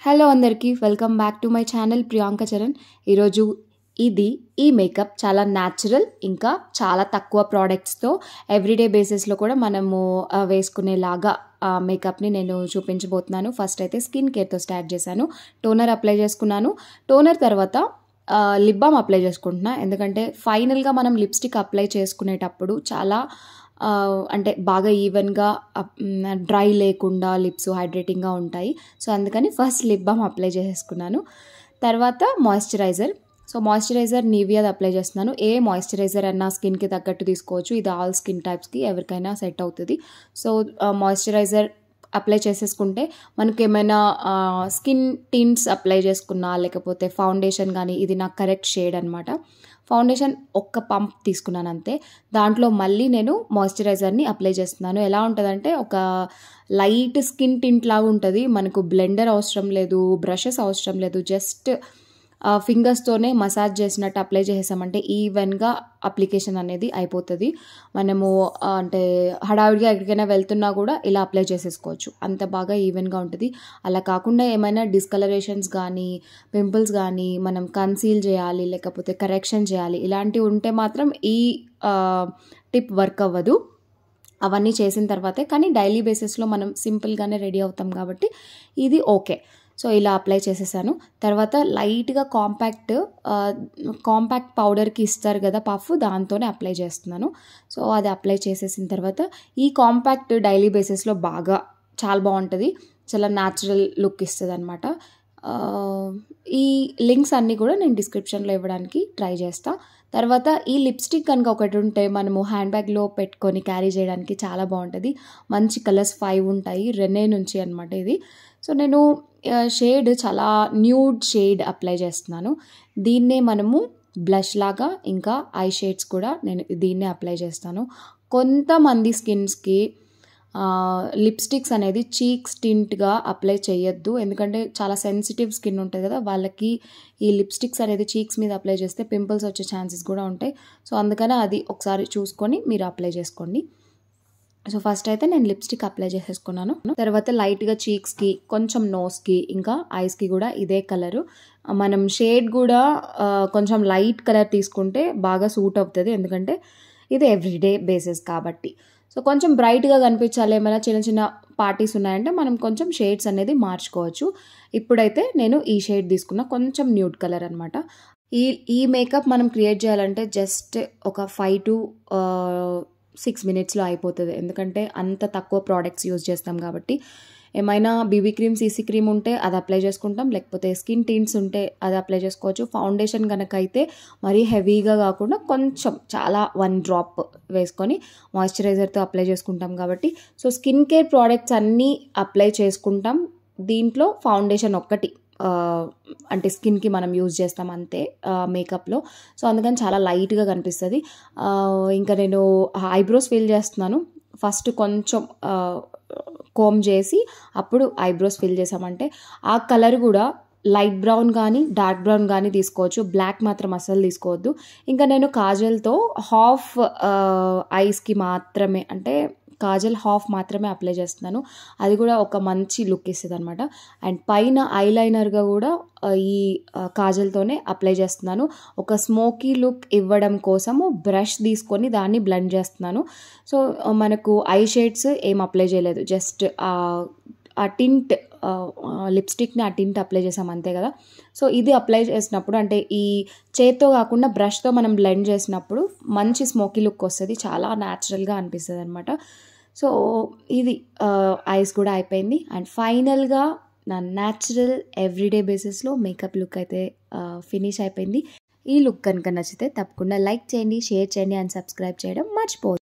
Hello అందరికీ welcome back to my channel Priyanka Charan. ఈరోజు ఈ మేకప్ చాలా న్యాచురల్ ఇంకా చాలా తక్కువ ప్రోడక్ట్స్తో ఎవ్రీడే బేసిస్లో కూడా మనము వేసుకునేలాగా మేకప్ని నేను చూపించబోతున్నాను. ఫస్ట్ అయితే స్కిన్ కేర్తో స్టార్ట్ చేశాను. టోనర్ అప్లై చేసుకున్నాను. టోనర్ తర్వాత లిప్ బామ్ అప్లై చేసుకుంటున్నా. ఎందుకంటే ఫైనల్గా మనం లిప్స్టిక్ అప్లై చేసుకునేటప్పుడు చాలా అంటే బాగా ఈవెన్గా డ్రై లేకుండా లిప్స్ హైడ్రేటింగ్గా ఉంటాయి. సో అందుకని ఫస్ట్ లిప్ బామ్ అప్లై చేసేసుకున్నాను. తర్వాత మాయిశ్చరైజర్. సో మాయిశ్చరైజర్ నివియాది అప్లై చేస్తున్నాను. ఏ మాయిశ్చరైజర్ అన్నా స్కిన్కి తగ్గట్టు తీసుకోవచ్చు. ఇది ఆల్ స్కిన్ టైప్స్కి ఎవరికైనా సెట్ అవుతుంది. సో మాయిశ్చరైజర్ అప్లై చేసేసుకుంటే మనకి ఏమైనా స్కిన్ టింట్స్ అప్లై చేసుకున్నా లేకపోతే ఫౌండేషన్ కానీ, ఇది నాకు కరెక్ట్ షేడ్ అనమాట. ఫౌండేషన్ ఒక్క పంప్ తీసుకున్నాను అంతే. దాంట్లో మళ్ళీ నేను మాయిశ్చరైజర్ని అప్లై చేస్తున్నాను. ఎలా ఉంటుందంటే ఒక లైట్ స్కిన్ టింట్ లాగా ఉంటుంది. మనకు బ్లెండర్ అవసరం లేదు, బ్రషెస్ అవసరం లేదు. జస్ట్ ఫింగర్స్తోనే మసాజ్ చేసినట్టు అప్లై చేసామంటే ఈవెన్గా అప్లికేషన్ అనేది అయిపోతుంది. మనము అంటే హడావిడిగా ఎక్కడికైనా వెళ్తున్నా కూడా ఇలా అప్లై చేసేసుకోవచ్చు. అంత బాగా ఈవెన్గా ఉంటుంది. అలా కాకుండా ఏమైనా డిస్కలరేషన్స్ కానీ, పింపుల్స్ కానీ, మనం కన్సీల్ చేయాలి లేకపోతే కరెక్షన్ చేయాలి, ఇలాంటివి ఉంటే మాత్రం ఈ టిప్ వర్క్ అవ్వదు. అవన్నీ చేసిన తర్వాతే, కానీ డైలీ బేసిస్లో మనం సింపుల్గానే రెడీ అవుతాం కాబట్టి ఇది ఓకే. సో ఇలా అప్లై చేసేసాను. తర్వాత లైట్గా కాంపాక్ట్ పౌడర్కి ఇస్తారు కదా పఫ్, దాంతోనే అప్లై చేస్తున్నాను. సో అది అప్లై చేసేసిన తర్వాత ఈ కాంపాక్ట్ డైలీ బేసిస్లో చాలా బాగుంటుంది. చాలా న్యాచురల్ లుక్ ఇస్తుంది అనమాట. ఈ లింక్స్ అన్నీ కూడా నేను డిస్క్రిప్షన్లో ఇవ్వడానికి ట్రై చేస్తాను. తర్వాత ఈ లిప్స్టిక్ కనుక ఒకటి ఉంటే మనము హ్యాండ్ బ్యాగ్లో పెట్టుకొని క్యారీ చేయడానికి చాలా బాగుంటుంది. మంచి కలర్స్ 5 ఉంటాయి, రెనే నుంచి అనమాట ఇది. సో నేను షేడ్ చాలా న్యూడ్ షేడ్ అప్లై చేస్తున్నాను. దీన్నే మనము బ్లష్ లాగా, ఇంకా ఐ షేడ్స్ కూడా నేను దీన్నే అప్లై చేస్తాను. కొంతమంది స్కిన్స్కి లిప్స్టిక్స్ అనేది చీక్స్ టింట్గా అప్లై చేయొద్దు. ఎందుకంటే చాలా సెన్సిటివ్ స్కిన్ ఉంటుంది కదా, వాళ్ళకి ఈ లిప్స్టిక్స్ అనేది చీక్స్ మీద అప్లై చేస్తే పింపుల్స్ వచ్చే ఛాన్సెస్ కూడా ఉంటాయి. సో అందుకని అది ఒకసారి చూసుకొని మీరు అప్లై చేసుకోండి. సో ఫస్ట్ అయితే నేను లిప్స్టిక్ అప్లై చేసేసుకున్నాను. తర్వాత లైట్గా చీక్స్కి, కొంచెం నోస్కి, ఇంకా ఐస్కి కూడా ఇదే కలరు. మనం షేడ్ కూడా కొంచెం లైట్ కలర్ తీసుకుంటే బాగా సూట్ అవుతుంది. ఎందుకంటే ఇది ఎవ్రీడే బేసిస్ కాబట్టి. సో కొంచెం బ్రైట్గా కనిపించాలి, ఏమైనా చిన్న చిన్న పార్టీస్ ఉన్నాయంటే మనం కొంచెం షేడ్స్ అనేది మార్చుకోవచ్చు. ఇప్పుడైతే నేను ఈ షేడ్ తీసుకున్నా, కొంచెం న్యూడ్ కలర్ అనమాట. ఈ మేకప్ మనం క్రియేట్ చేయాలంటే జస్ట్ ఒక 5 to 6 minutesలో అయిపోతుంది. ఎందుకంటే అంత తక్కువ ప్రోడక్ట్స్ యూజ్ చేస్తాం కాబట్టి. ఏమైనా బీబీ క్రీమ్, సీసీ క్రీమ్ ఉంటే అది అప్లై చేసుకుంటాం, లేకపోతే స్కిన్ టింట్స్ ఉంటే అది అప్లై చేసుకోవచ్చు. ఫౌండేషన్ కనుక అయితే మరీ హెవీగా కాకుండా కొంచెం చాలా 1 drop వేసుకొని మాయిశ్చరైజర్తో అప్లై చేసుకుంటాం కాబట్టి. సో స్కిన్ కేర్ ప్రోడక్ట్స్ అన్నీ అప్లై చేసుకుంటాం. దీంట్లో ఫౌండేషన్ ఒక్కటి అంటే స్కిన్కి మనం యూజ్ చేస్తాం అంతే మేకప్లో. సో అందుకని చాలా లైట్గా కనిపిస్తుంది. ఇంకా నేను ఐబ్రోస్ ఫిల్ చేస్తున్నాను. ఫస్ట్ కొంచెం కోమ్ చేసి అప్పుడు ఐబ్రోస్ ఫిల్ చేసామంటే ఆ కలర్ కూడా లైట్ బ్రౌన్ కానీ డార్క్ బ్రౌన్ కానీ తీసుకోవచ్చు. బ్లాక్ మాత్రం అస్సలు తీసుకోవద్దు. ఇంకా నేను కాజల్తో హాఫ్ ఐస్కి మాత్రమే, అంటే కాజల్ హాఫ్ మాత్రమే అప్లై చేస్తున్నాను. అది కూడా ఒక మంచి లుక్ ఇస్తుంది అనమాట. అండ్ పైన ఐలైనర్గా కూడా ఈ కాజల్తోనే అప్లై చేస్తున్నాను. ఒక స్మోకీ లుక్ ఇవ్వడం కోసము బ్రష్ తీసుకొని దాన్ని బ్లెండ్ చేస్తున్నాను. సో మనకు ఐ షేడ్స్ ఏం అప్లై చేయలేదు, జస్ట్ ఆ టింట్ లిప్స్టిక్ని ఆ టింట్ అప్లై చేసాం అంతే కదా. సో ఇది అప్లై చేసినప్పుడు, అంటే ఈ చేత్తో కాకుండా బ్రష్తో మనం బ్లెండ్ చేసినప్పుడు మంచి స్మోకీ లుక్ వస్తుంది, చాలా న్యాచురల్గా అనిపిస్తుంది అనమాట. సో ఇది ఐస్ కూడా అయిపోయింది. అండ్ ఫైనల్గా నా న్యాచురల్ ఎవ్రీడే బేసిస్లో మేకప్ లుక్ అయితే ఫినిష్ అయిపోయింది. ఈ లుక్ కనుక నచ్చితే తప్పకుండా లైక్ చేయండి, షేర్ చేయండి అండ్ సబ్స్క్రైబ్ చేయడం మర్చిపోవద్దు.